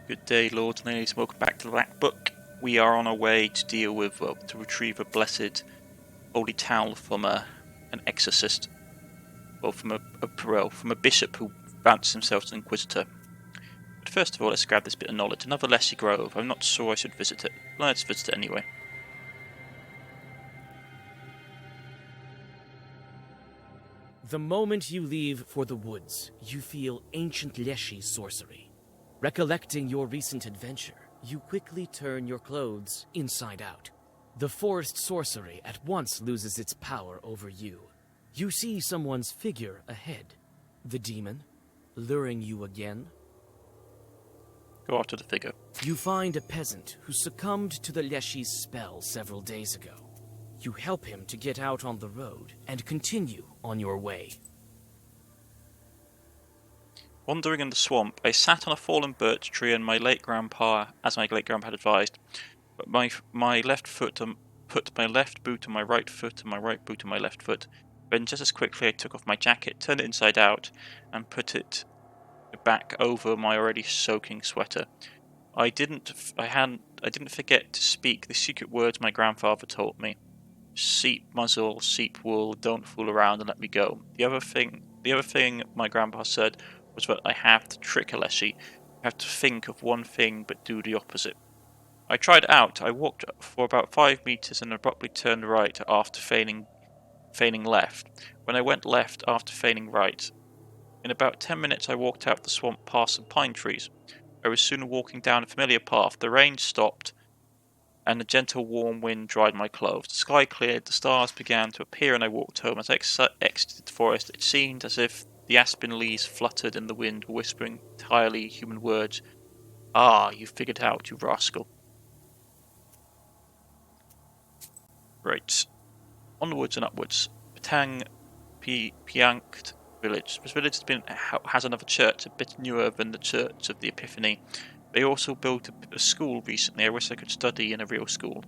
Good day, lords and ladies. Welcome back to the Black Book. We are on our way to deal with, to retrieve a blessed holy towel from an exorcist, from a bishop who fancies himself as an inquisitor. But first of all, let's grab this bit of knowledge. Another Leslie Grove. I'm not sure I should visit it. Let's visit it anyway. The moment you leave for the woods, you feel ancient Leshy sorcery. Recollecting your recent adventure, you quickly turn your clothes inside out. The forest sorcery at once loses its power over you. You see someone's figure ahead. The demon, luring you again. Go after the figure. You find a peasant who succumbed to the Leshy's spell several days ago. You help him to get out on the road and continue on your way. Wandering in the swamp, I sat on a fallen birch tree and my late grandpa, as my late grandpa had advised, but my left foot put my left boot on my right foot and my right boot on my left foot. Then just as quickly I took off my jacket, turned it inside out, and put it back over my already soaking sweater. I didn't forget to speak the secret words my grandfather taught me. Seep muzzle, seep wool, don't fool around and let me go. The other thing my grandpa said was that I have to trick a Leshy. I have to think of one thing but do the opposite. I tried it out. I walked for about 5 meters and abruptly turned right after feigning left. When I went left after feigning right. In about 10 minutes I walked out of the swamp past some pine trees. I was soon walking down a familiar path. The rain stopped and a gentle warm wind dried my clothes. The sky cleared, the stars began to appear and I walked home. As I exited the forest, it seemed as if the aspen leaves fluttered in the wind, whispering entirely human words. Ah, you figured out, you rascal. Right. Onwards and upwards. Patang Piankt village. This village has another church, a bit newer than the Church of the Epiphany. They also built a school recently. I wish I could study in a real school.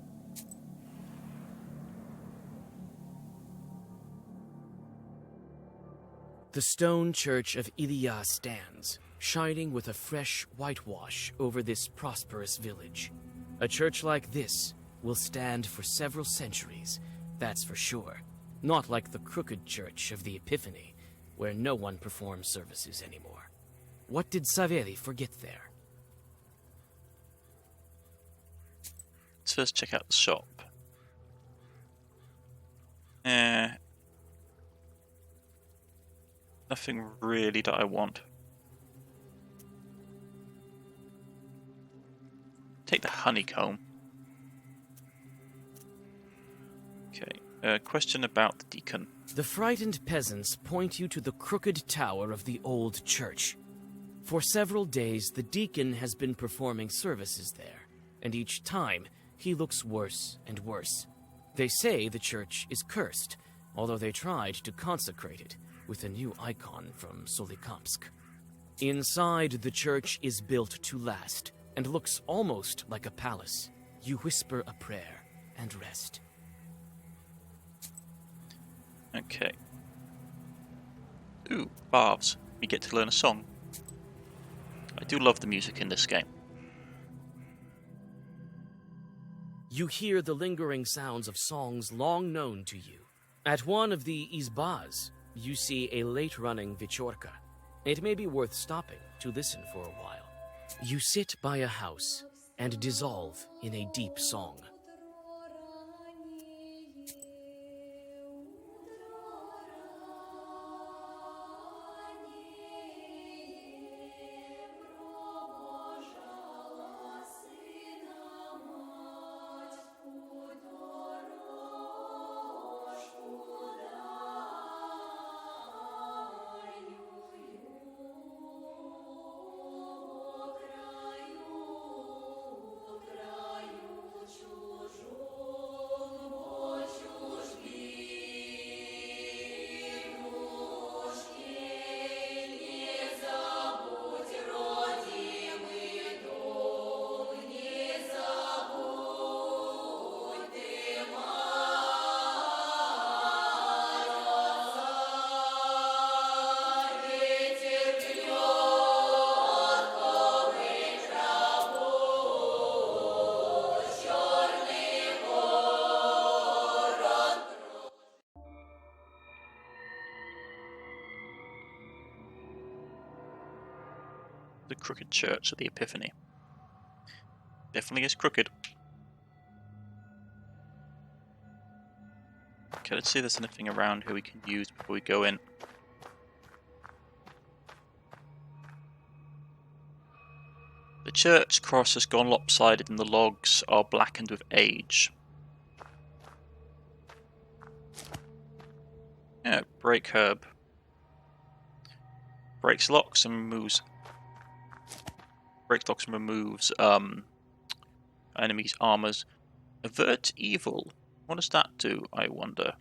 The stone church of Ilya stands, shining with a fresh whitewash over this prosperous village. A church like this will stand for several centuries, that's for sure. Not like the crooked church of the Epiphany, where no one performs services anymore. What did Saveri forget there? Let's first check out the shop. Nothing really that I want. Take the honeycomb. Okay, question about the deacon. The frightened peasants point you to the crooked tower of the old church. For several days, the deacon has been performing services there, and each time, he looks worse and worse. They say the church is cursed, although they tried to consecrate it with a new icon from Solikamsk. Inside, the church is built to last, and looks almost like a palace. You whisper a prayer and rest. Okay. Ooh, baths. We get to learn a song. I do love the music in this game. You hear the lingering sounds of songs long known to you. At one of the izbas, you see a late-running Vichorka. It may be worth stopping to listen for a while. You sit by a house and dissolve in a deep song. crooked church of the Epiphany. Definitely is crooked. Okay, let's see if there's anything around here we can use before we go in. The church cross has gone lopsided and the logs are blackened with age. Yeah, break herb. Breaks locks and removes enemies' armors. Avert evil. What does that do, I wonder?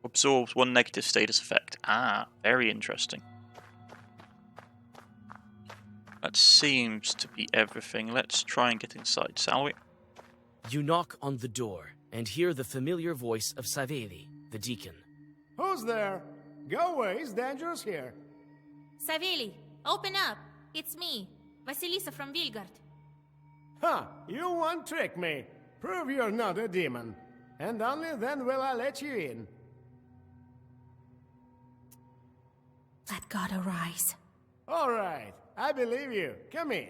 Absorbs one negative status effect. Ah, very interesting. That seems to be everything. Let's try and get inside, shall we? You knock on the door and hear the familiar voice of Saveli, the deacon. Who's there? Go away, it's dangerous here. Saveli, open up. It's me, Vasilisa from Vilgard. Ha! You won't trick me. Prove you're not a demon. And only then will I let you in. Let God arise. All right, I believe you. Come in.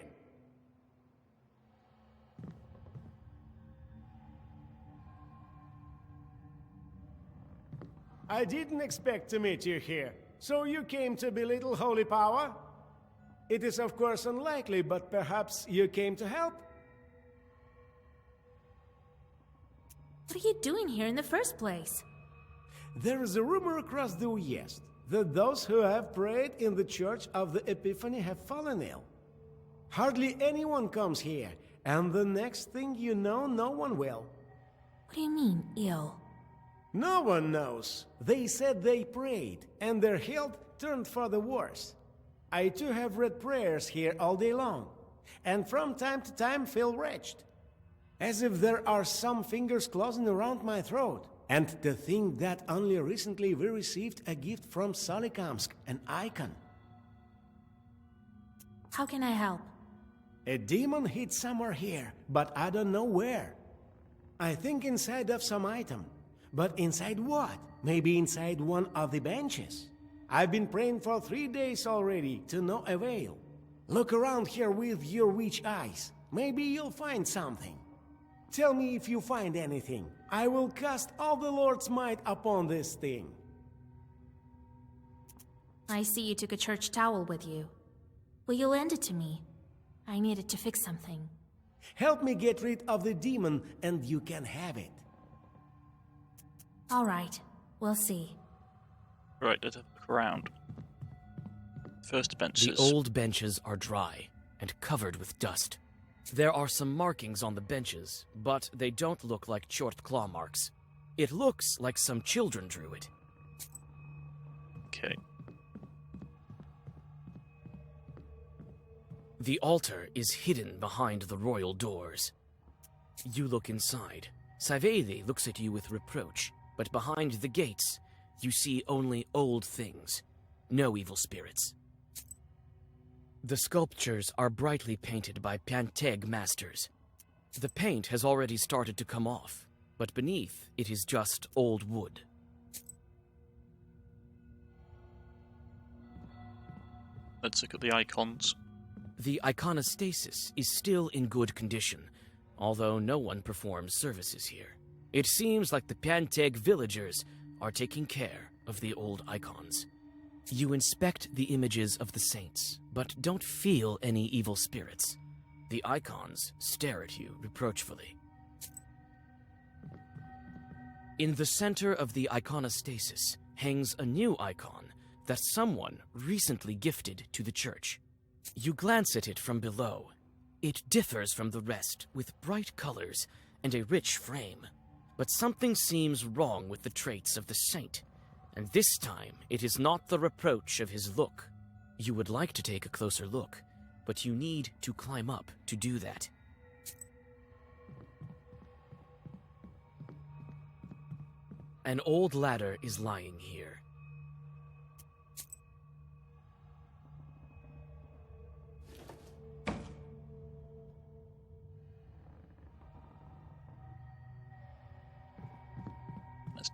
I didn't expect to meet you here. So you came to belittle holy power? It is of course unlikely, but perhaps you came to help? What are you doing here in the first place? There is a rumor across the West that those who have prayed in the Church of the Epiphany have fallen ill. Hardly anyone comes here, and the next thing you know, no one will. What do you mean, ill? No one knows. They said they prayed, and their health turned for the worse. I too have read prayers here all day long, and from time to time feel wretched. As if there are some fingers closing around my throat. And to think that only recently we received a gift from Solikamsk, an icon. How can I help? A demon hid somewhere here, but I don't know where. I think inside of some item. But inside what? Maybe inside one of the benches. I've been praying for 3 days already, to no avail. Look around here with your witch eyes. Maybe you'll find something. Tell me if you find anything. I will cast all the Lord's might upon this thing. I see you took a church towel with you. Will you lend it to me? I needed to fix something. Help me get rid of the demon, and you can have it. All right, we'll see. Right, let's have a look around. First benches. The old benches are dry and covered with dust. There are some markings on the benches, but they don't look like short claw marks. It looks like some children drew it. Okay. The altar is hidden behind the royal doors. You look inside. Saveli looks at you with reproach, but behind the gates, you see only old things, no evil spirits. The sculptures are brightly painted by Panteg masters. The paint has already started to come off, but beneath it is just old wood. Let's look at the icons. The iconostasis is still in good condition, although no one performs services here. It seems like the Panteg villagers are taking care of the old icons. You inspect the images of the saints, but don't feel any evil spirits. The icons stare at you reproachfully. In the center of the iconostasis hangs a new icon that someone recently gifted to the church. You glance at it from below. It differs from the rest with bright colors and a rich frame. But something seems wrong with the traits of the saint. And this time, it is not the reproach of his look. You would like to take a closer look, but you need to climb up to do that. An old ladder is lying here.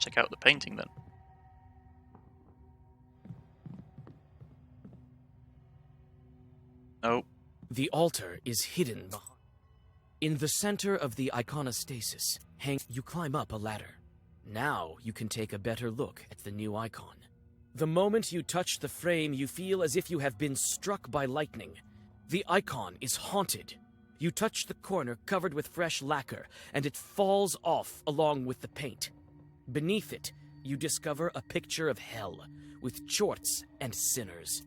check out the painting then. No. The altar is hidden behind. In the center of the iconostasis, you climb up a ladder. Now you can take a better look at the new icon. The moment you touch the frame, you feel as if you have been struck by lightning. The icon is haunted. You touch the corner covered with fresh lacquer, and it falls off along with the paint. Beneath it, you discover a picture of hell, with chorts and sinners.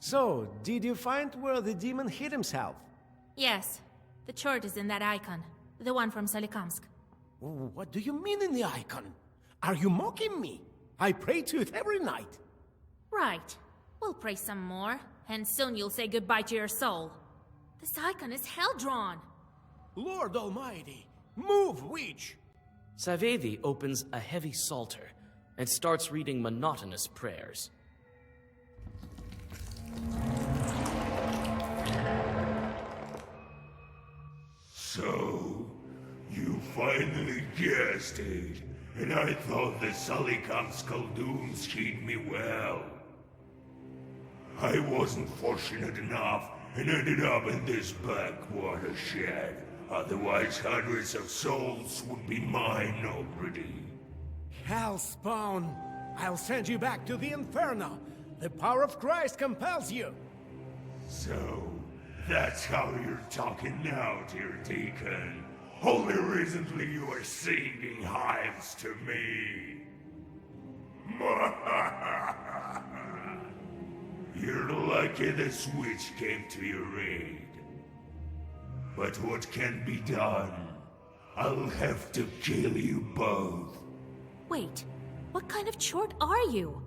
So, did you find where the demon hid himself? Yes, the chart is in that icon. The one from Solikamsk. What do you mean in the icon? Are you mocking me? I pray to it every night. Right. We'll pray some more, and soon you'll say goodbye to your soul. This icon is hell-drawn. Lord Almighty, move, witch! Savedi opens a heavy psalter and starts reading monotonous prayers. So, you finally guessed it, and I thought the Solikamsk Khaldun's treated me well. I wasn't fortunate enough and ended up in this backwater shed. Otherwise, hundreds of souls would be mine already. Hellspawn! I'll send you back to the Inferno! The power of Christ compels you! So, that's how you're talking now, dear Deacon. Only recently you were singing hymns to me. You're lucky the switch came to your aid. But what can be done? I'll have to kill you both. Wait, what kind of chort are you?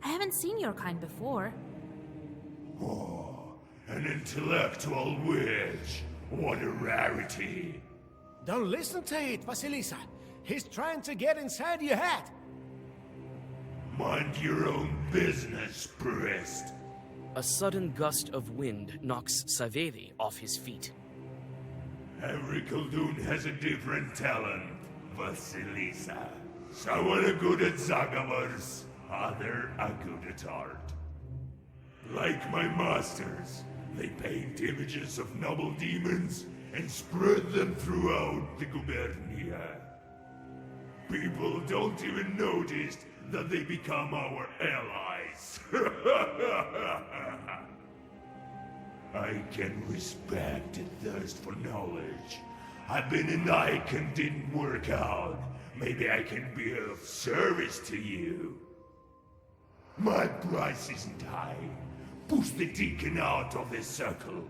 I haven't seen your kind before. Oh, an intellectual witch. What a rarity. Don't listen to it, Vasilisa. He's trying to get inside your head. Mind your own business, priest. A sudden gust of wind knocks Savedi off his feet. Every Khaldun has a different talent, Vasilisa. Some are good at Zagavars, others are good at art. Like my masters, they paint images of noble demons and spread them throughout the gubernia. People don't even notice that they become our allies. I can respect a thirst for knowledge. I've been an icon, didn't work out. Maybe I can be of service to you. My price isn't high. Push the deacon out of this circle.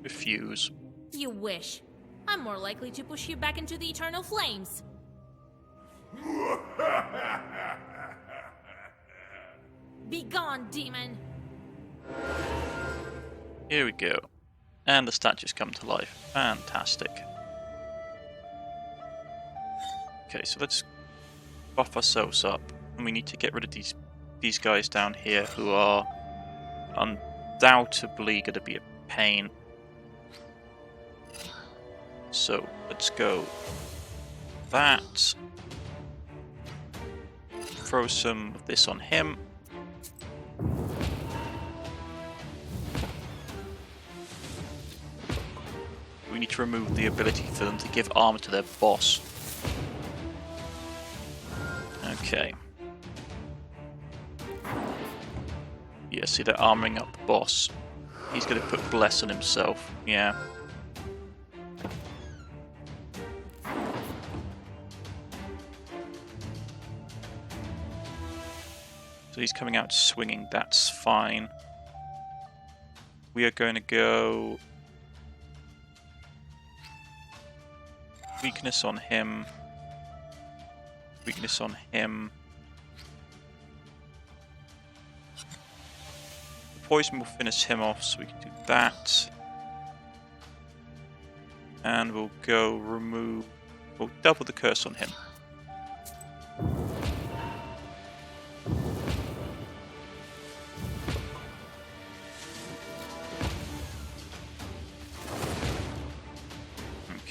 Refuse. You wish. I'm more likely to push you back into the eternal flames. Be gone, demon! Here we go. And the statues come to life. Fantastic. Okay, so let's buff ourselves up. And we need to get rid of these guys down here who are undoubtedly going to be a pain. So, let's go. That. Throw some of this on him. We need to remove the ability for them to give armor to their boss. Okay. Yeah, see, they're armoring up the boss. He's going to put Bless on himself. Yeah. So he's coming out swinging. That's fine. We are going to go... Weakness on him. Weakness on him. The poison will finish him off, so we can do that. And we'll go remove... We'll double the curse on him.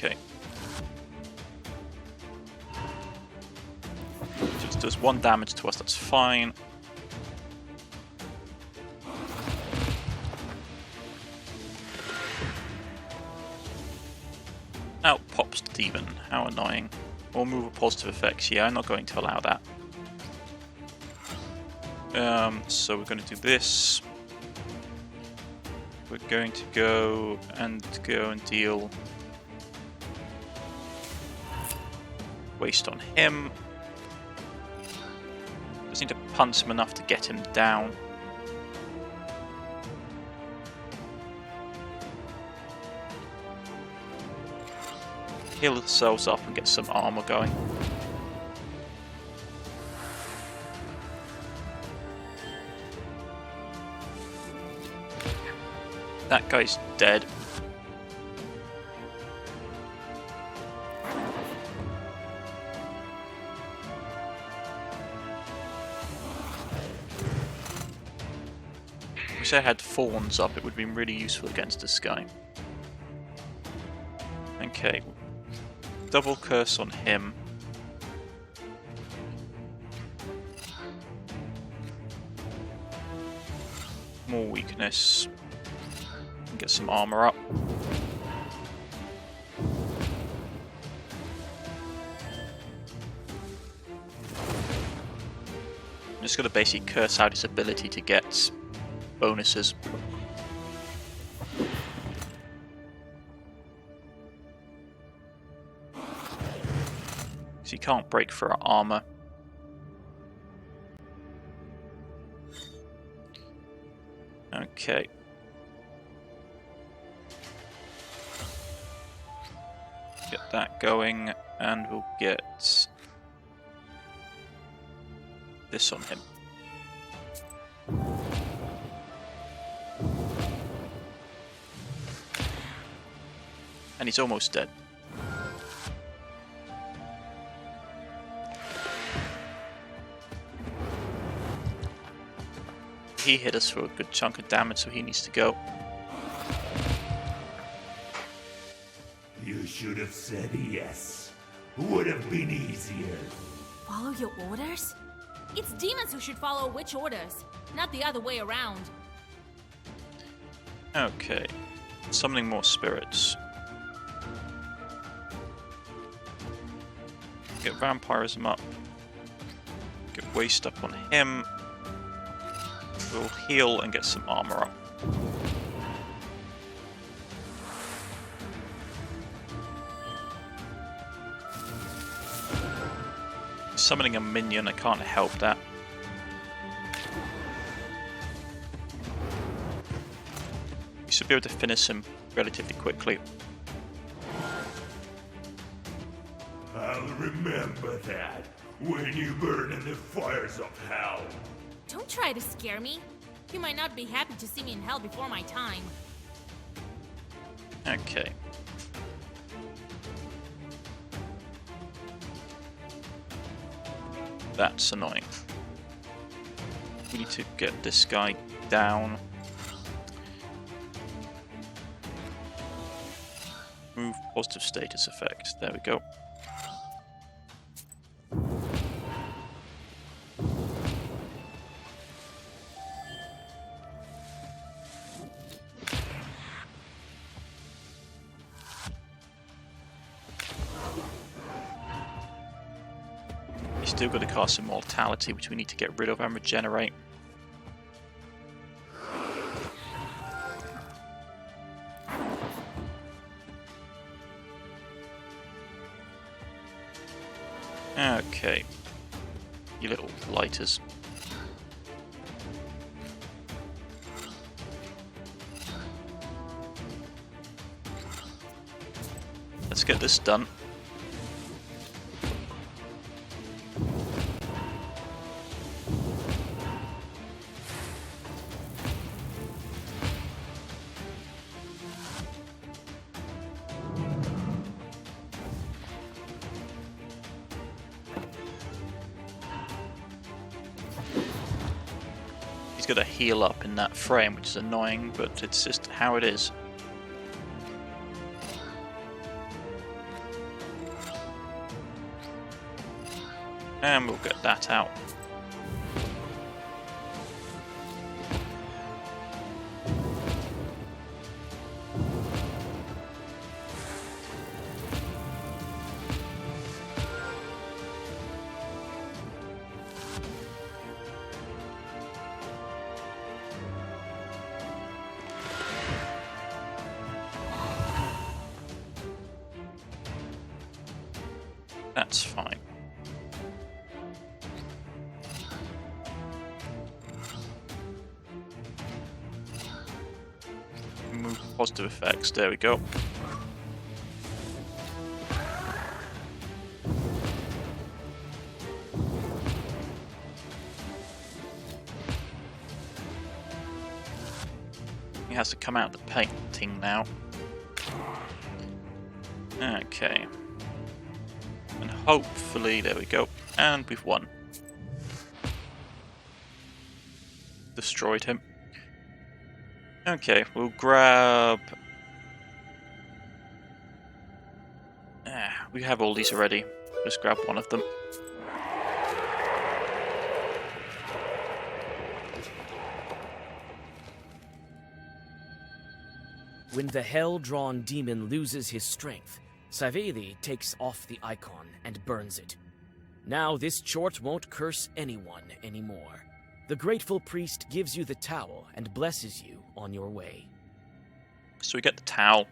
Okay. Just does 1 damage to us, that's fine. Out pops the demon. How annoying. Or move with positive effects. Yeah, I'm not going to allow that. So we're going to do this. We're going to go and deal waste on him. Just need to punch him enough to get him down. Heal ourselves up and get some armor going. That guy's dead. Wish I had fawns up, it would have been really useful against this guy. Okay. Double curse on him. More weakness. Get some armor up. I'm just gonna basically curse out his ability to get bonuses. So you can't break for our armor. Okay. Get that going, and we'll get this on him. And he's almost dead. He hit us for a good chunk of damage, so he needs to go. You should have said yes. Would have been easier. Follow your orders? It's demons who should follow witch orders, not the other way around. Okay. Summoning more spirits. Get vampirism up. Get waste up on him. We'll heal and get some armor up. Summoning a minion, I can't help that. We should be able to finish him relatively quickly. I'll remember that when you burn in the fires of hell. Don't try to scare me. You might not be happy to see me in hell before my time. Okay. That's annoying. We need to get this guy down. Move positive status effect. There we go. Still got to cast Immortality, which we need to get rid of and regenerate. Okay. You little lighters. Let's get this done. Got to heal up in that frame, which is annoying, but it's just how it is. And we'll get that out. That's fine. Remove positive effects. There we go. He has to come out of the painting now. Okay. And hopefully, there we go. And we've won. Destroyed him. Okay, we'll grab... we have all these already. Just grab one of them. When the hell-drawn demon loses his strength, Saveli takes off the icon and burns it. Now this chort won't curse anyone anymore. The grateful priest gives you the towel and blesses you on your way. So we get the towel.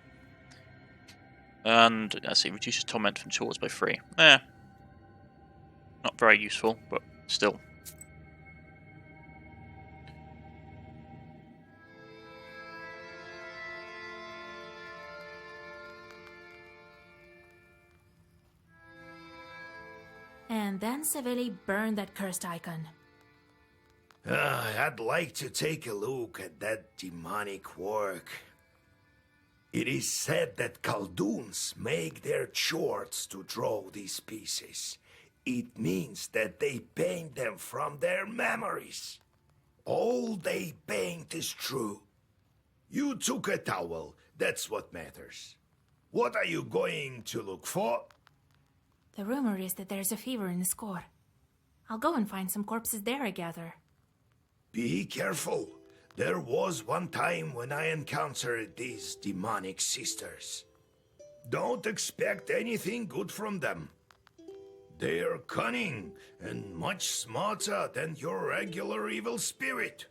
And, let's see, reduces torment from chorts by 3. Not very useful, but still. And then Saveli burned that cursed icon. I'd like to take a look at that demonic work. It is said that Khaldoons make their chorts to draw these pieces. It means that they paint them from their memories. All they paint is true. You took a towel, that's what matters. What are you going to look for? The rumor is that there's a fever in the score. I'll go and find some corpses there, I gather. Be careful. There was one time when I encountered these demonic sisters. Don't expect anything good from them. They are cunning and much smarter than your regular evil spirit.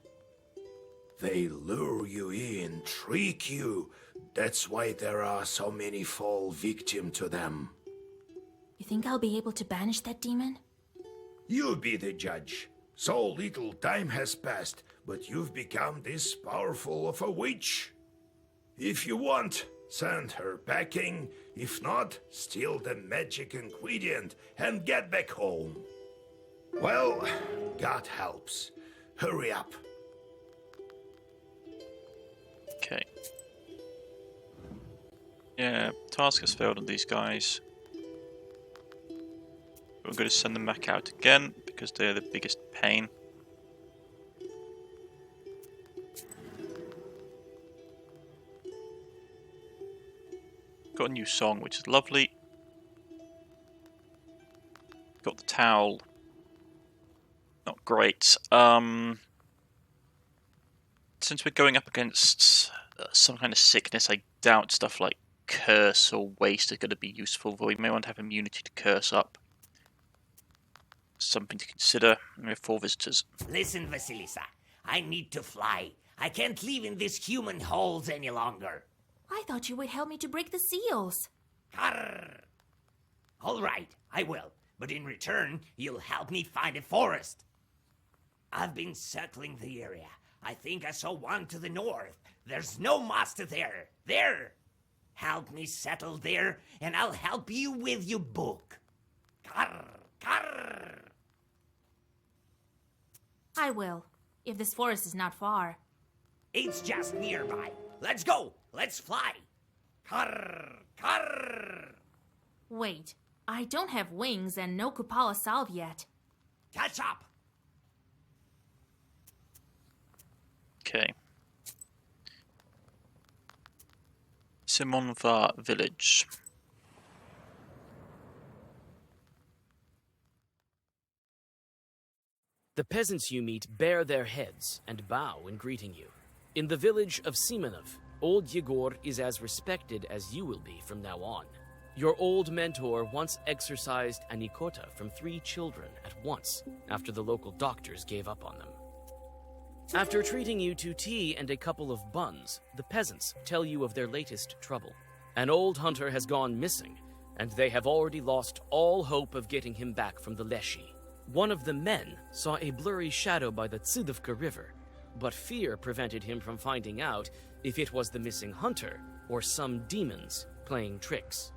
They lure you in, trick you. That's why there are so many fall victim to them. You think I'll be able to banish that demon? You be the judge. So little time has passed, but you've become this powerful of a witch. If you want, send her packing. If not, steal the magic ingredient and get back home. Well, God helps. Hurry up. Okay. Yeah, task has failed on these guys. We're going to send them back out again, because they're the biggest pain. Got a new song, which is lovely. Got the towel. Not great. Since we're going up against some kind of sickness, I doubt stuff like curse or waste are going to be useful, though we may want to have immunity to curse up. Something to consider. We have 4 visitors. Listen, Vasilisa. I need to fly. I can't live in these human holes any longer. I thought you would help me to break the seals. Arr. All right, I will. But in return, you'll help me find a forest. I've been circling the area. I think I saw one to the north. There's no master there. There! Help me settle there, and I'll help you with your book. Arr. Arr. I will, if this forest is not far. It's just nearby. Let's go. Let's fly. Carr, carr. Wait, I don't have wings and no Kupala salve yet. Catch up. Okay. Simonvar village. The peasants you meet bare their heads and bow in greeting you. In the village of Simonov, old Yegor is as respected as you will be from now on. Your old mentor once exorcised an ikota from 3 children at once after the local doctors gave up on them. After treating you to tea and a couple of buns, the peasants tell you of their latest trouble. An old hunter has gone missing, and they have already lost all hope of getting him back from the Leshy. One of the men saw a blurry shadow by the Tsidovka River, but fear prevented him from finding out if it was the missing hunter or some demons playing tricks.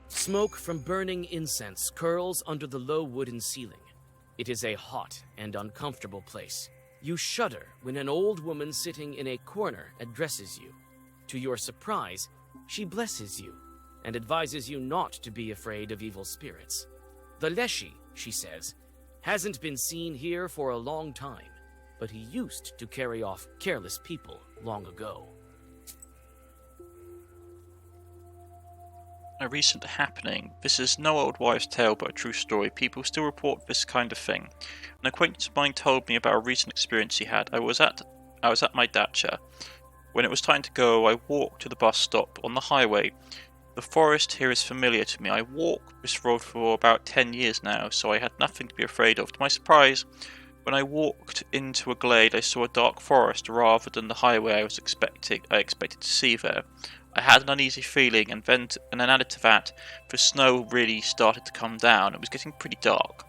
Smoke from burning incense curls under the low wooden ceiling. It is a hot and uncomfortable place. You shudder when an old woman sitting in a corner addresses you. To your surprise, she blesses you and advises you not to be afraid of evil spirits. The Leshy, she says, hasn't been seen here for a long time, but he used to carry off careless people long ago. A recent happening. This is no old wives' tale, but a true story. People still report this kind of thing. An acquaintance of mine told me about a recent experience he had. I was at my dacha. When it was time to go, I walked to the bus stop on the highway. The forest here is familiar to me. I walked this road for about 10 years now, so I had nothing to be afraid of. To my surprise, when I walked into a glade, I saw a dark forest rather than the highway I expected to see there. I had an uneasy feeling, and then added to that, the snow really started to come down. It was getting pretty dark.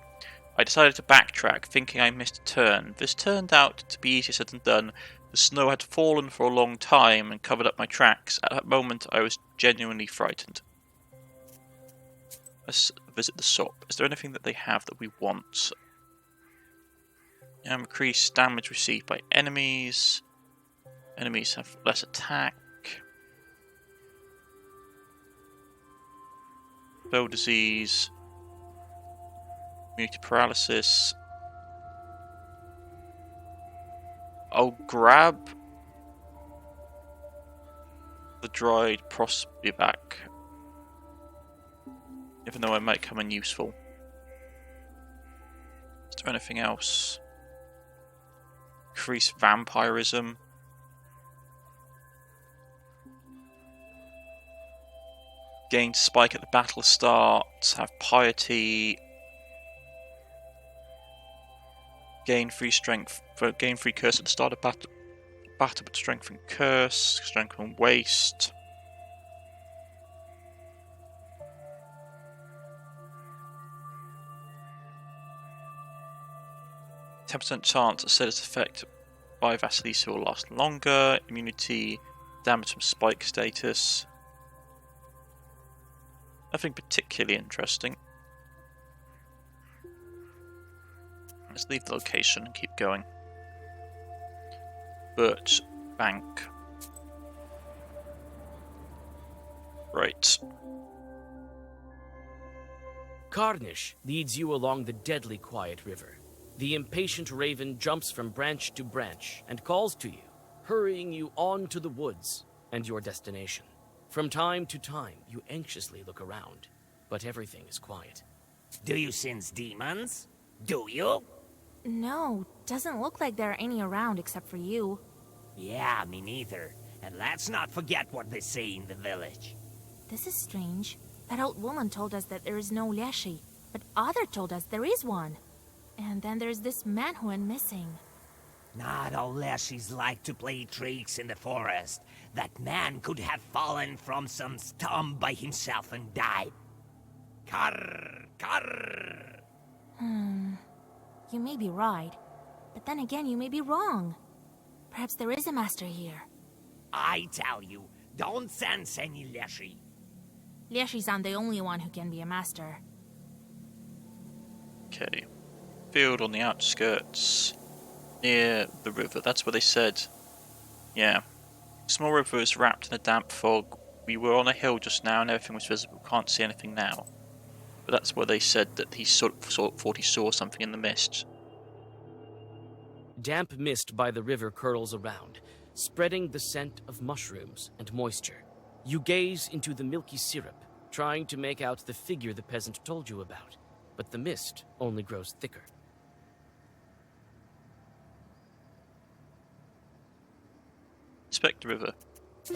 I decided to backtrack, thinking I missed a turn. This turned out to be easier said than done. The snow had fallen for a long time and covered up my tracks. At that moment, I was genuinely frightened. Let's visit the shop. Is there anything that they have that we want? Increased damage received by enemies. Enemies have less attack. Bell disease. Immunity paralysis. I'll grab the dried possibly back, even though it might come in useful. Is there anything else? Increase vampirism. Gain spike at the battle start. Have piety. Gain free strength. Gain free curse at the start of battle, but strengthen curse. Strengthen waste. %10 chance that said its effect by Vasilisa will last longer. Immunity. Damage from spike status. Nothing particularly interesting. Let's leave the location and keep going. Birch Bank. Right. Cornish leads you along the deadly quiet river. The impatient raven jumps from branch to branch and calls to you, hurrying you on to the woods and your destination. From time to time, you anxiously look around, but everything is quiet. Do you sense demons? Do you? No, doesn't look like there are any around except for you. Yeah, me neither. And let's not forget what they say in the village. This is strange. That old woman told us that there is no Leshy, but Other told us there is one. And then there's this man who went missing. Not all Leshies like to play tricks in the forest. That man could have fallen from some stump by himself and died. Karr, karr. You may be right, but then again you may be wrong. Perhaps there is a master here. I tell you, don't sense any Leshy. Leshies aren't the only one who can be a master. Okay. Field on the outskirts. Near the river. That's what they said. Yeah. Small river is wrapped in a damp fog. We were on a hill just now and everything was visible. Can't see anything now. But that's where they said that he thought he saw something in the mist. Damp mist by the river curls around, spreading the scent of mushrooms and moisture. You gaze into the milky syrup, trying to make out the figure the peasant told you about, but the mist only grows thicker. Inspect the river.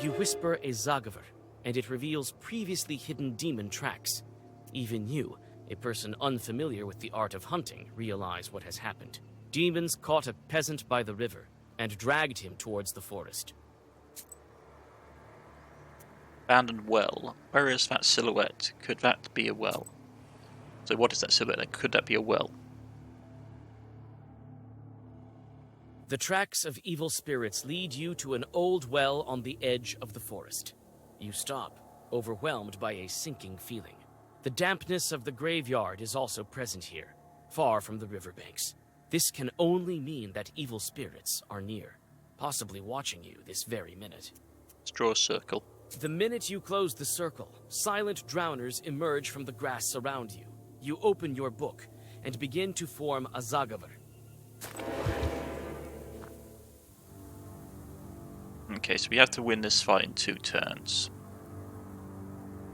You whisper a Zagavar, and it reveals previously hidden demon tracks. Even you, a person unfamiliar with the art of hunting, realize what has happened. Demons caught a peasant by the river and dragged him towards the forest. Abandoned well. Where is that silhouette? Could that be a well? So what is that silhouette? Could that be a well? The tracks of evil spirits lead you to an old well on the edge of the forest. You stop, overwhelmed by a sinking feeling. The dampness of the graveyard is also present here, far from the riverbanks. This can only mean that evil spirits are near, possibly watching you this very minute. Let's draw a circle. The minute you close the circle, silent drowners emerge from the grass around you. You open your book and begin to form a Zagavar. Okay, so we have to win this fight in 2 turns.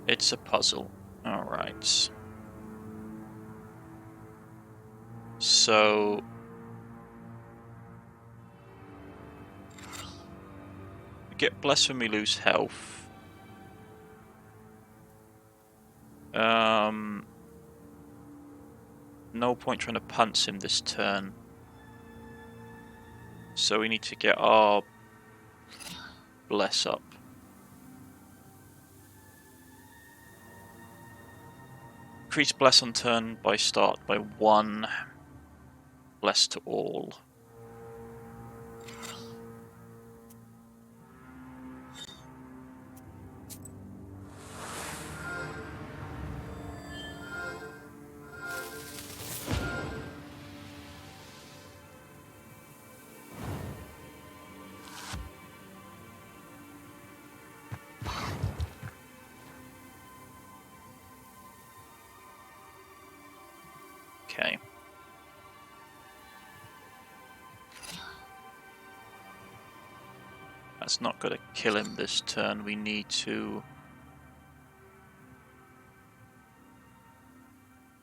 It's a puzzle. Alright. So... we get blessed when we lose health. No point trying to punch him this turn. So we need to get our bless up. Increase bless on turn by start by 1. Bless to all. Okay. That's not going to kill him this turn. We need to...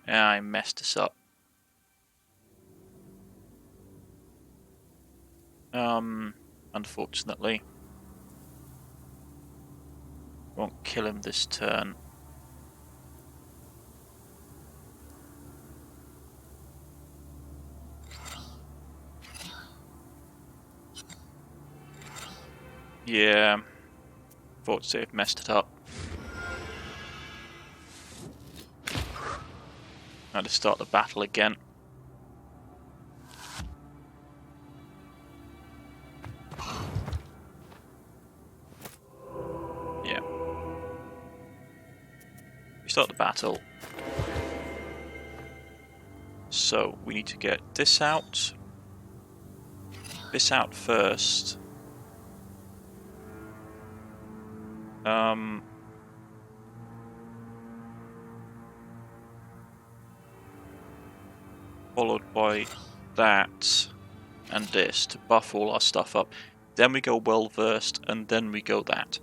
yeah, I messed this up. Unfortunately. Won't kill him this turn. Yeah, thought I've messed it up. I had to start the battle again. Yeah. We start the battle. So we need to get this out. This out first. Followed by that and this to buff all our stuff up. Then we go well versed, and then we go that.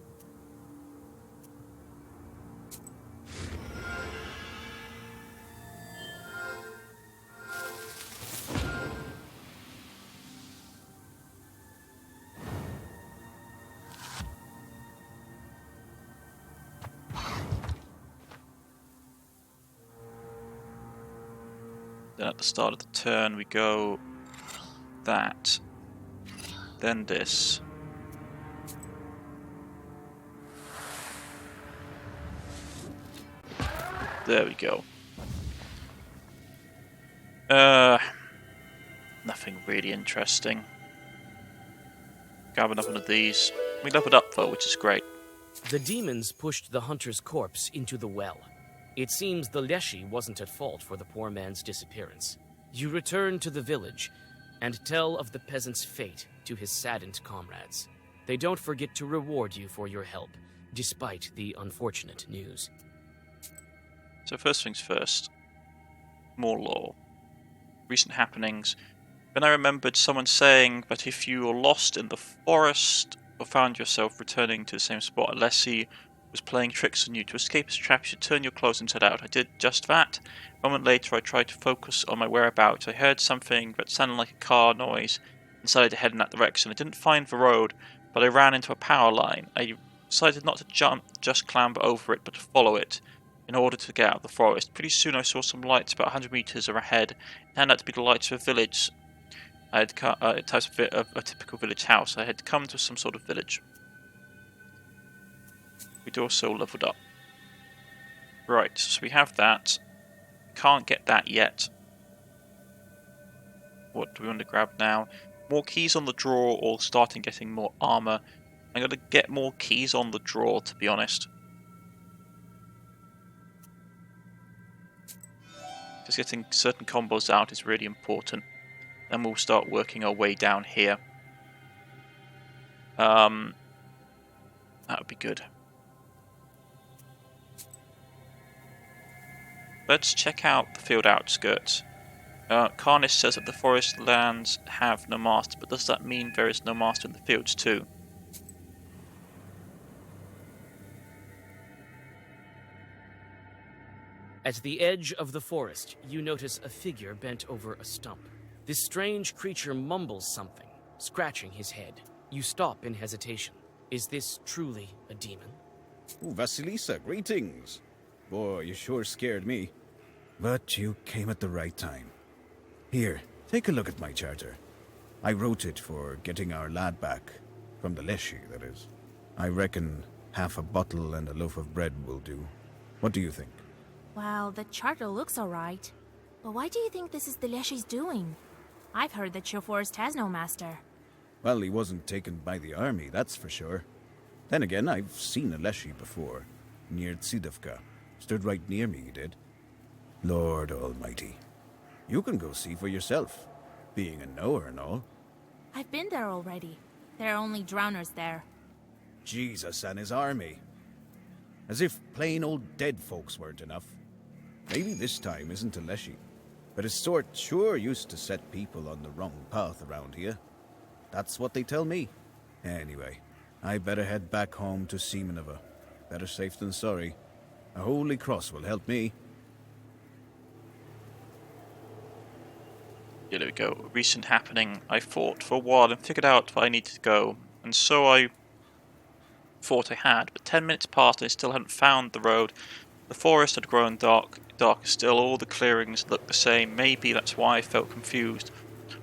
Then at the start of the turn we go that, then this. There we go. Nothing really interesting. Grab another one of these. We leveled up though, which is great. The demons pushed the hunter's corpse into the well. It seems the Leshy wasn't at fault for the poor man's disappearance. You return to the village and tell of the peasant's fate to his saddened comrades. They don't forget to reward you for your help, despite the unfortunate news. So first things first. More lore. Recent happenings. Then I remembered someone saying that if you were lost in the forest or found yourself returning to the same spot, Alessi was playing tricks on you. To escape his trap, you should turn your clothes inside out. I did just that. A moment later, I tried to focus on my whereabouts. I heard something that sounded like a car noise and decided to head in that direction. I didn't find the road, but I ran into a power line. I decided not to just clamber over it, but to follow it in order to get out of the forest. Pretty soon I saw some lights about 100 meters ahead. It turned out to be the lights of a village. I had types of a typical village house. I had come to some sort of village. We'd also leveled up. Right, so we have that. Can't get that yet. What do we want to grab now? More keys on the drawer or starting getting more armor? I'm going to get more keys on the drawer, to be honest. Just getting certain combos out is really important. Then we'll start working our way down here. That would be good. Let's check out the field outskirts. Cornish says that the forest lands have no master, but does that mean there is no master in the fields too? At the edge of the forest, you notice a figure bent over a stump. This strange creature mumbles something, scratching his head. You stop in hesitation. Is this truly a demon? Ooh, Vasilisa, greetings. Boy, you sure scared me. But you came at the right time. Here, take a look at my charter. I wrote it for getting our lad back. From the Leshy, that is. I reckon half a bottle and a loaf of bread will do. What do you think? Well, the charter looks alright. But why do you think this is the Leshy's doing? I've heard that your forest has no master. Well, he wasn't taken by the army, that's for sure. Then again, I've seen a Leshy before. Near Tsidovka. Stood right near me, he did. Lord Almighty. You can go see for yourself. Being a knower and all. I've been there already. There are only drowners there. Jesus and his army. As if plain old dead folks weren't enough. Maybe this time isn't a Leshy, but his sort sure used to set people on the wrong path around here. That's what they tell me. Anyway, I better head back home to Semenova. Better safe than sorry. A holy cross will help me. Yeah, there we go. Recent happening. I fought for a while and figured out that I needed to go. And so I thought I had. But 10 minutes passed and I still hadn't found the road. The forest had grown darker still. All the clearings looked the same. Maybe that's why I felt confused.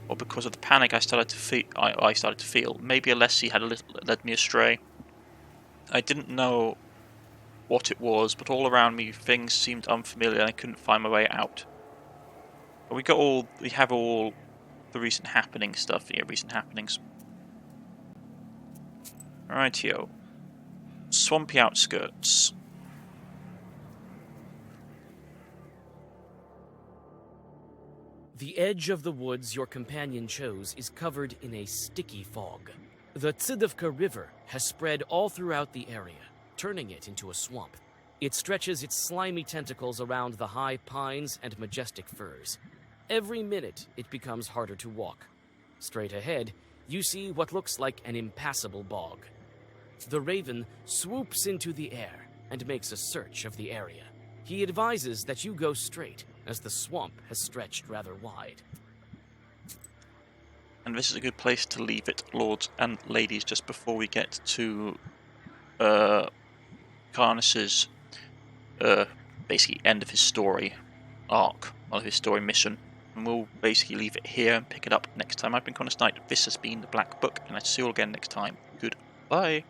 Or because of the panic I started to feel. Maybe Alessi had led me astray. I didn't know what it was, but all around me things seemed unfamiliar and I couldn't find my way out. But we have all the recent happening stuff here, recent happenings. Rightio. Swampy outskirts. The edge of the woods your companion chose is covered in a sticky fog. The Tsidovka River has spread all throughout the area, turning it into a swamp. It stretches its slimy tentacles around the high pines and majestic firs. Every minute, it becomes harder to walk. Straight ahead, you see what looks like an impassable bog. The Raven swoops into the air and makes a search of the area. He advises that you go straight, as the swamp has stretched rather wide. And this is a good place to leave it, lords and ladies, just before we get to Karnas's basically end of his story arc, of his story mission. And we'll basically leave it here and pick it up next time. I've been Cornish-knight, this has been The Black Book, and I'll see you all again next time. Goodbye.